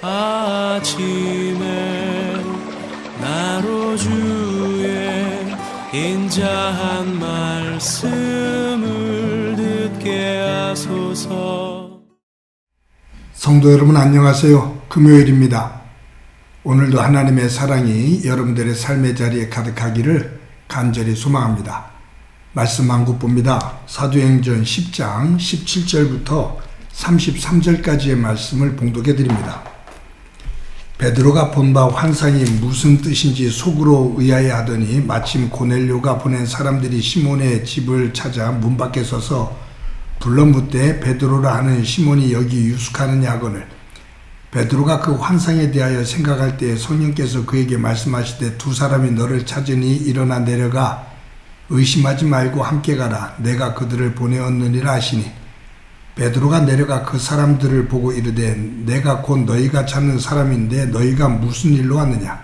아침에 나로 주의 인자한 말씀을 듣게 하소서. 성도 여러분 안녕하세요. 금요일입니다. 오늘도 하나님의 사랑이 여러분들의 삶의 자리에 가득하기를 간절히 소망합니다. 말씀 한 곳봅니다. 사도행전 10장 17절부터 33절까지의 말씀을 봉독해 드립니다. 베드로가 본 바 환상이 무슨 뜻인지 속으로 의아해하더니 마침 고넬료가 보낸 사람들이 시몬의 집을 찾아 문 밖에 서서 불러 묻되 베드로라 하는 시몬이 여기 유숙하느냐 하거늘 베드로가 그 환상에 대하여 생각할 때 성령께서 그에게 말씀하시되 두 사람이 너를 찾으니 일어나 내려가 의심하지 말고 함께 가라. 내가 그들을 보내었느니라 하시니 베드로가 내려가 그 사람들을 보고 이르되 내가 곧 너희가 찾는 사람인데 너희가 무슨 일로 왔느냐.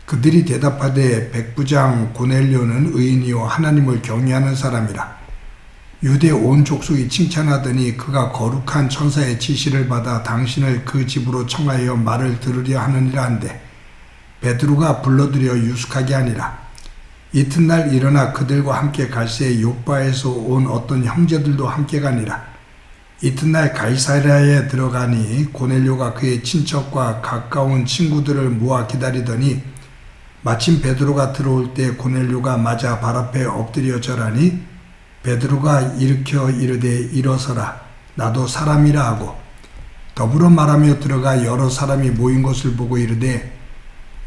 그들이 대답하되 백부장 고넬료는 의인이요 하나님을 경외하는 사람이라. 유대 온 족속이 칭찬하더니 그가 거룩한 천사의 지시를 받아 당신을 그 집으로 청하여 말을 들으려 하느니라 한데 베드로가 불러들여 유숙하게 하니라. 이튿날 일어나 그들과 함께 갈새 욥바에서 온 어떤 형제들도 함께 가니라. 이튿날 가이사랴에 들어가니 고넬료가 그의 친척과 가까운 친구들을 모아 기다리더니 마침 베드로가 들어올 때 고넬료가 맞아 발 앞에 엎드려 절하니 베드로가 일으켜 이르되 일어서라 나도 사람이라 하고 더불어 말하며 들어가 여러 사람이 모인 것을 보고 이르되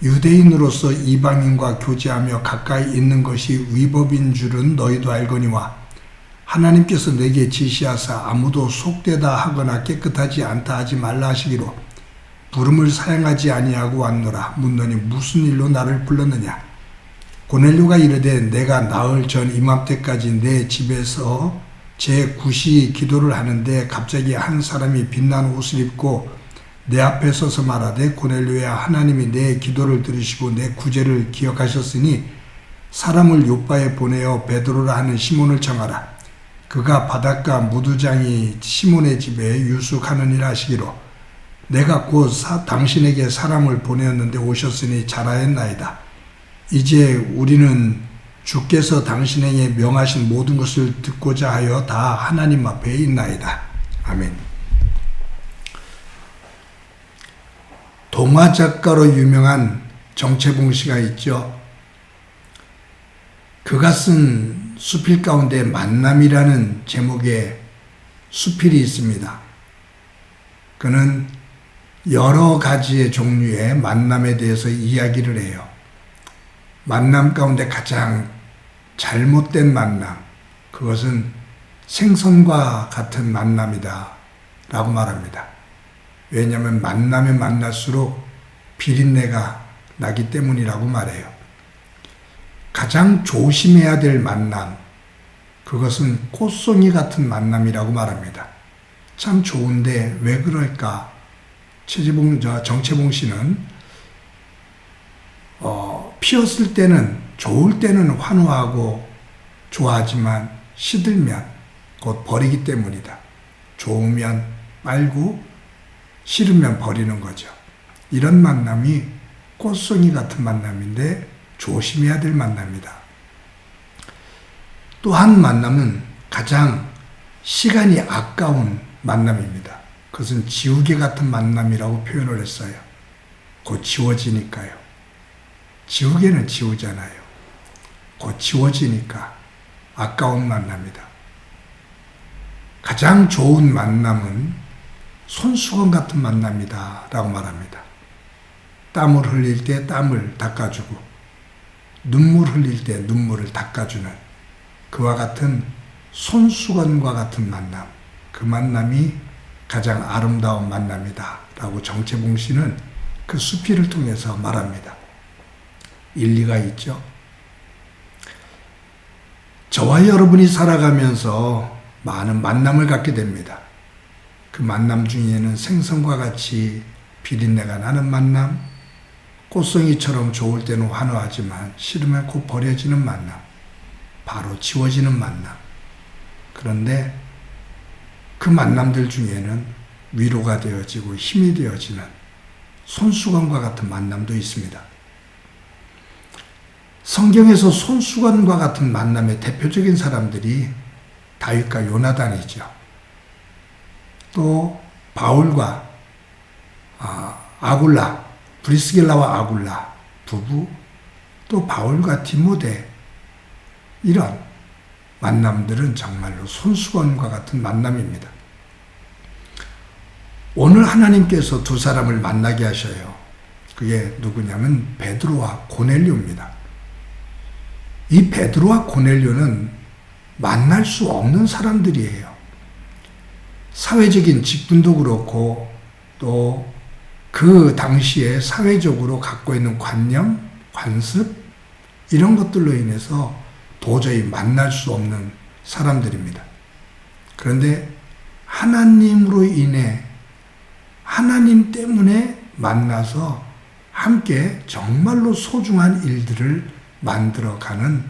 유대인으로서 이방인과 교제하며 가까이 있는 것이 위법인 줄은 너희도 알거니와 하나님께서 내게 지시하사 아무도 속되다 하거나 깨끗하지 않다 하지 말라 하시기로 부름을 사양하지 아니하고 왔노라. 묻노니 무슨 일로 나를 불렀느냐. 고넬료가 이르되 내가 나흘 전 이맘때까지 내 집에서 제9시 기도를 하는데 갑자기 한 사람이 빛난 옷을 입고 내 앞에 서서 말하되 고넬료야 하나님이 내 기도를 들으시고 내 구제를 기억하셨으니 사람을 욥바에 보내어 베드로라 하는 시몬을 청하라. 그가 바닷가 무두장이 시몬의 집에 유숙하느니라 하시기로 내가 곧 당신에게 사람을 보내었는데 오셨으니 잘하였나이다. 이제 우리는 주께서 당신에게 명하신 모든 것을 듣고자 하여 다 하나님 앞에 있나이다. 아멘. 동화 작가로 유명한 정채봉 씨가 있죠. 그가 쓴 수필 가운데 만남이라는 제목의 수필이 있습니다. 그는 여러 가지의 종류의 만남에 대해서 이야기를 해요. 만남 가운데 가장 잘못된 만남, 그것은 생선과 같은 만남이다 라고 말합니다. 왜냐하면 만나면 만날수록 비린내가 나기 때문이라고 말해요. 가장 조심해야 될 만남, 그것은 꽃송이 같은 만남이라고 말합니다. 참 좋은데 왜 그럴까? 정채봉 씨는 피었을 때는 좋을 때는 환호하고 좋아하지만 시들면 곧 버리기 때문이다. 좋으면 말고 싫으면 버리는 거죠. 이런 만남이 꽃송이 같은 만남인데 조심해야 될 만남이다. 또 한 만남은 가장 시간이 아까운 만남입니다. 그것은 지우개 같은 만남이라고 표현을 했어요. 곧 지워지니까요. 지우개는 지우잖아요. 곧 지워지니까 아까운 만남이다. 가장 좋은 만남은 손수건 같은 만남이다 라고 말합니다. 땀을 흘릴 때 땀을 닦아주고 눈물 흘릴 때 눈물을 닦아주는 그와 같은 손수건과 같은 만남, 그 만남이 가장 아름다운 만남이다 라고 정채봉 씨는 그 수필을 통해서 말합니다. 일리가 있죠. 저와 여러분이 살아가면서 많은 만남을 갖게 됩니다. 그 만남 중에는 생선과 같이 비린내가 나는 만남, 꽃송이처럼 좋을 때는 환호하지만 싫으면 곧 버려지는 만남, 바로 지워지는 만남. 그런데 그 만남들 중에는 위로가 되어지고 힘이 되어지는 손수건과 같은 만남도 있습니다. 성경에서 손수건과 같은 만남의 대표적인 사람들이 다윗과 요나단이죠. 또 바울과 아굴라, 브리스길라와 아굴라 부부, 또 바울과 디모데, 이런 만남들은 정말로 손수건과 같은 만남입니다. 오늘 하나님께서 두 사람을 만나게 하셔요. 그게 누구냐면 베드로와 고넬료입니다. 이 베드로와 고넬료는 만날 수 없는 사람들이에요. 사회적인 직분도 그렇고 또 그 당시에 사회적으로 갖고 있는 관념, 관습, 이런 것들로 인해서 도저히 만날 수 없는 사람들입니다. 그런데 하나님으로 인해, 하나님 때문에 만나서 함께 정말로 소중한 일들을 만들어가는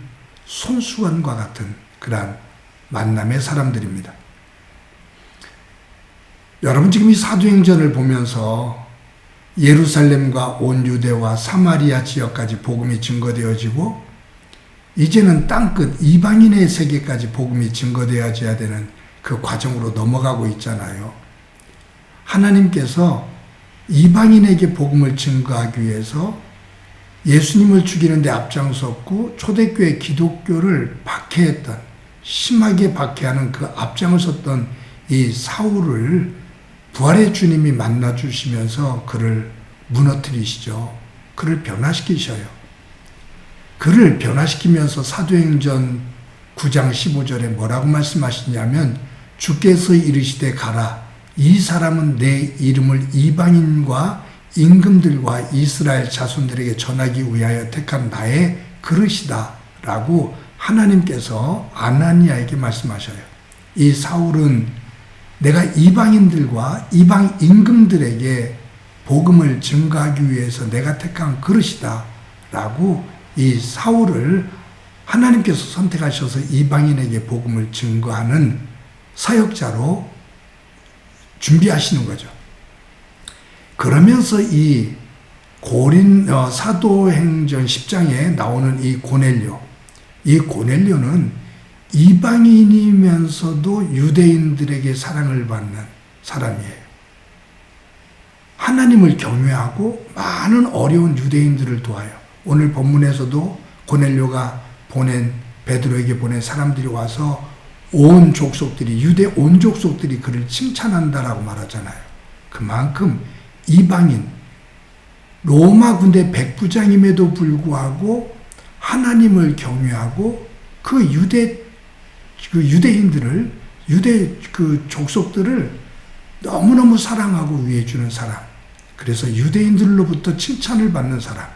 손수건과 같은 그러한 만남의 사람들입니다. 여러분 지금 이 사도행전을 보면서 예루살렘과 온 유대와 사마리아 지역까지 복음이 증거되어지고 이제는 땅끝 이방인의 세계까지 복음이 증거되어져야 되는 그 과정으로 넘어가고 있잖아요. 하나님께서 이방인에게 복음을 증거하기 위해서 예수님을 죽이는 데 앞장섰고 초대교회 기독교를 박해했던, 심하게 박해하는 그 앞장을 섰던 이 사울을 부활의 주님이 만나주시면서 그를 무너뜨리시죠. 그를 변화시키셔요. 그를 변화시키면서 사도행전 9장 15절에 뭐라고 말씀하시냐면 주께서 이르시되 가라. 이 사람은 내 이름을 이방인과 임금들과 이스라엘 자손들에게 전하기 위하여 택한 나의 그릇이다 라고 하나님께서 아나니아에게 말씀하셔요. 이 사울은 내가 이방인들과 이방 임금들에게 복음을 증거하기 위해서 내가 택한 그릇이다 라고 이 사울을 하나님께서 선택하셔서 이방인에게 복음을 증거하는 사역자로 준비하시는 거죠. 그러면서 이 사도행전 10장에 나오는 이 고넬료는 이방인이면서도 유대인들에게 사랑을 받는 사람이에요. 하나님을 경외하고 많은 어려운 유대인들을 도와요. 오늘 본문에서도 고넬료가 베드로에게 보낸 사람들이 와서 온 족속들이, 유대 온 족속들이 그를 칭찬한다라고 말하잖아요. 그만큼 이방인, 로마 군대 백부장임에도 불구하고 하나님을 경외하고 그 유대인들을, 그 족속들을 너무너무 사랑하고 위해주는 사람. 그래서 유대인들로부터 칭찬을 받는 사람.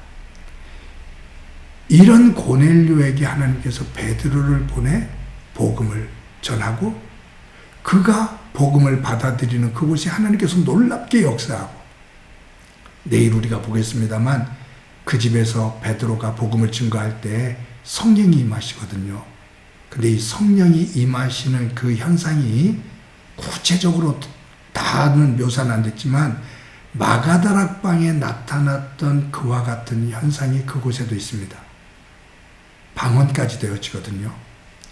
이런 고넬료에게 하나님께서 베드로를 보내 복음을 전하고 그가 복음을 받아들이는 그곳이 하나님께서 놀랍게 역사하고, 내일 우리가 보겠습니다만 그 집에서 베드로가 복음을 증거할 때 성령이 임하시거든요. 근데 이 성령이 임하시는 그 현상이 구체적으로 다는 묘사는 안 됐지만 마가다락방에 나타났던 그와 같은 현상이 그곳에도 있습니다. 방언까지 되어지거든요.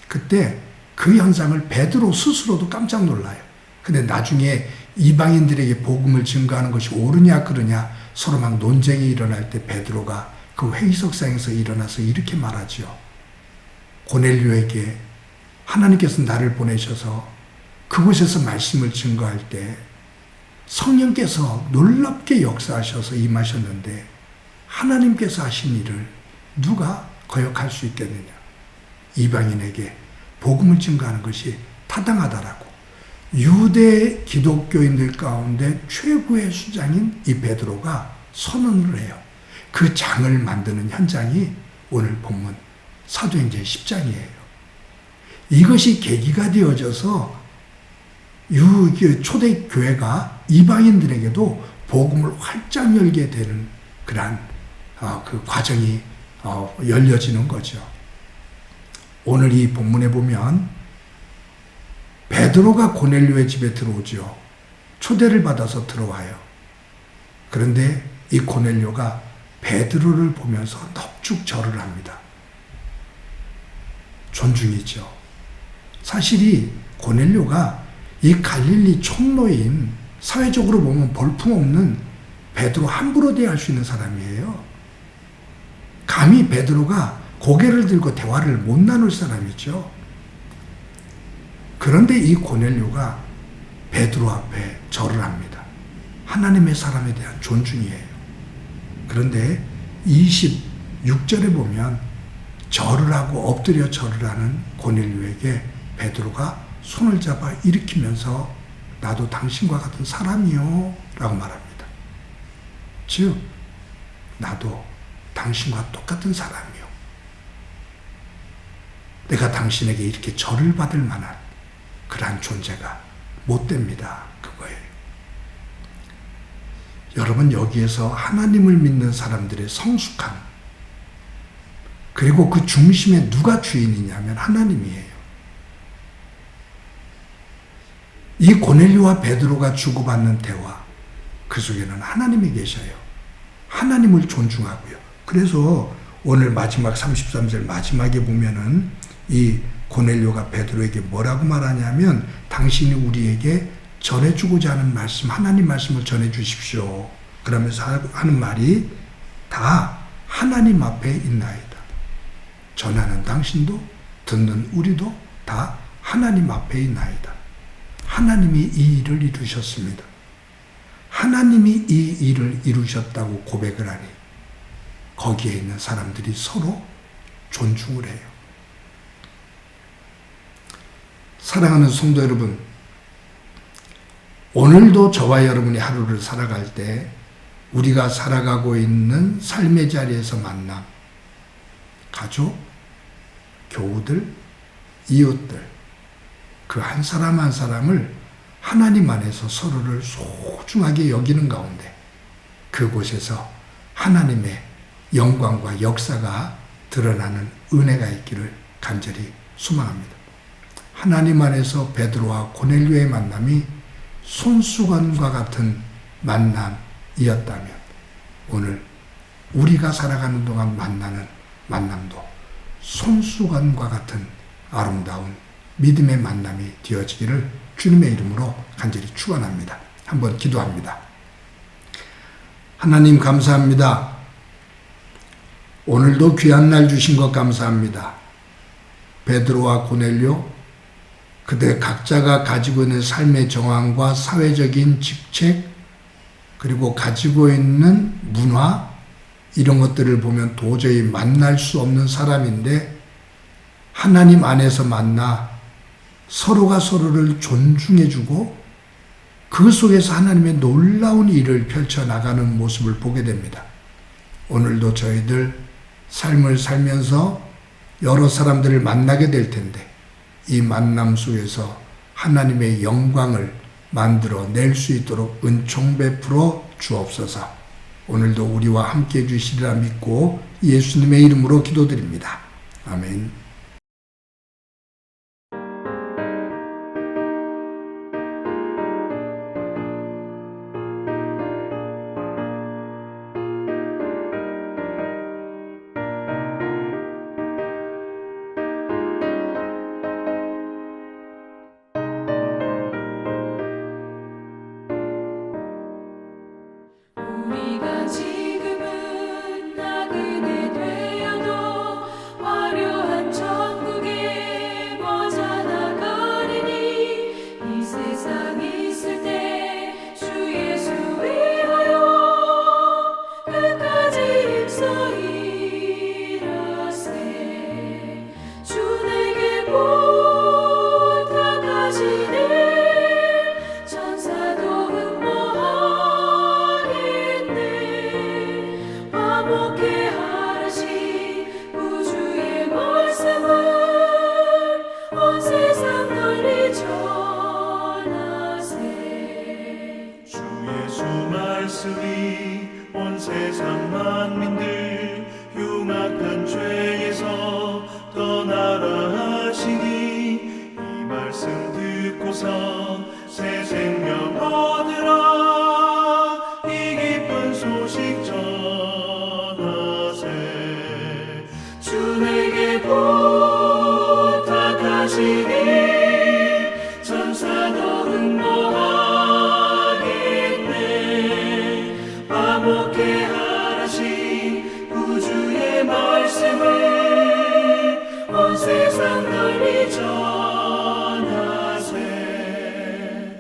그때 그 현상을 베드로 스스로도 깜짝 놀라요. 근데 나중에 이방인들에게 복음을 증거하는 것이 옳으냐 그르냐 서로 막 논쟁이 일어날 때 베드로가 그 회의석상에서 일어나서 이렇게 말하죠. 고넬료에게 하나님께서 나를 보내셔서 그곳에서 말씀을 증거할 때 성령께서 놀랍게 역사하셔서 임하셨는데 하나님께서 하신 일을 누가 거역할 수 있겠느냐. 이방인에게 복음을 증거하는 것이 타당하다라고 유대 기독교인들 가운데 최고의 수장인 이 베드로가 선언을 해요. 그 장을 만드는 현장이 오늘 본문 사도행전 10장이에요. 이것이 계기가 되어져서 초대교회가 이방인들에게도 복음을 활짝 열게 되는 그러한 그 과정이 열려지는 거죠. 오늘 이 본문에 보면 베드로가 고넬료의 집에 들어오죠. 초대를 받아서 들어와요. 그런데 이 고넬료가 베드로를 보면서 넙죽 절을 합니다. 존중이죠. 사실 이 고넬료가 이 갈릴리 총노인, 사회적으로 보면 볼품없는 베드로 함부로 대할 수 있는 사람이에요. 감히 베드로가 고개를 들고 대화를 못 나눌 사람이죠. 그런데 이 고넬료가 베드로 앞에 절을 합니다. 하나님의 사람에 대한 존중이에요. 그런데 26절에 보면 절을 하고 엎드려 절을 하는 고넬료에게 베드로가 손을 잡아 일으키면서 나도 당신과 같은 사람이요 라고 말합니다. 즉 나도 당신과 똑같은 사람이요. 내가 당신에게 이렇게 절을 받을 만한 그러한 존재가 못 됩니다. 그거예요. 여러분, 여기에서 하나님을 믿는 사람들의 성숙함, 그리고 그 중심에 누가 주인이냐면 하나님이에요. 이 고넬료와 베드로가 주고받는 대화, 그 속에는 하나님이 계셔요. 하나님을 존중하고요. 그래서 오늘 마지막 33절 마지막에 보면은 이 고넬료가 베드로에게 뭐라고 말하냐면 당신이 우리에게 전해주고자 하는 말씀, 하나님 말씀을 전해주십시오. 그러면서 하는 말이 다 하나님 앞에 있나이다. 전하는 당신도 듣는 우리도 다 하나님 앞에 있나이다. 하나님이 이 일을 이루셨습니다. 하나님이 이 일을 이루셨다고 고백을 하니 거기에 있는 사람들이 서로 존중을 해요. 사랑하는 성도 여러분, 오늘도 저와 여러분이 하루를 살아갈 때 우리가 살아가고 있는 삶의 자리에서 만남, 가족, 교우들, 이웃들, 그 한 사람 한 사람을 하나님 안에서 서로를 소중하게 여기는 가운데 그곳에서 하나님의 영광과 역사가 드러나는 은혜가 있기를 간절히 소망합니다. 하나님 안에서 베드로와 고넬료의 만남이 손수건과 같은 만남이었다면 오늘 우리가 살아가는 동안 만나는 만남도 손수건과 같은 아름다운 믿음의 만남이 되어지기를 주님의 이름으로 간절히 축원합니다. 한번 기도합니다. 하나님 감사합니다. 오늘도 귀한 날 주신 것 감사합니다. 베드로와 고넬료, 그들 각자가 가지고 있는 삶의 정황과 사회적인 직책, 그리고 가지고 있는 문화, 이런 것들을 보면 도저히 만날 수 없는 사람인데 하나님 안에서 만나 서로가 서로를 존중해주고 그 속에서 하나님의 놀라운 일을 펼쳐나가는 모습을 보게 됩니다. 오늘도 저희들 삶을 살면서 여러 사람들을 만나게 될 텐데 이 만남 속에서 하나님의 영광을 만들어 낼 수 있도록 은총 베풀어 주옵소서. 오늘도 우리와 함께 해주시리라 믿고 예수님의 이름으로 기도드립니다. 아멘. 우리가 지금은 나그네 되어도 화려한 천국에 머자 나가리니 이 세상 있을 때 주 예수 위하여 끝까지 힘써 일하세. 주 내게 부탁하시네. 천사도 화목해 하라시 구주의 말씀을 온 세상 널리 전하세. 주 예수 말씀이 온 세상 만민들 흉악한 죄에서 떠나라 하시니 이 말씀 듣고서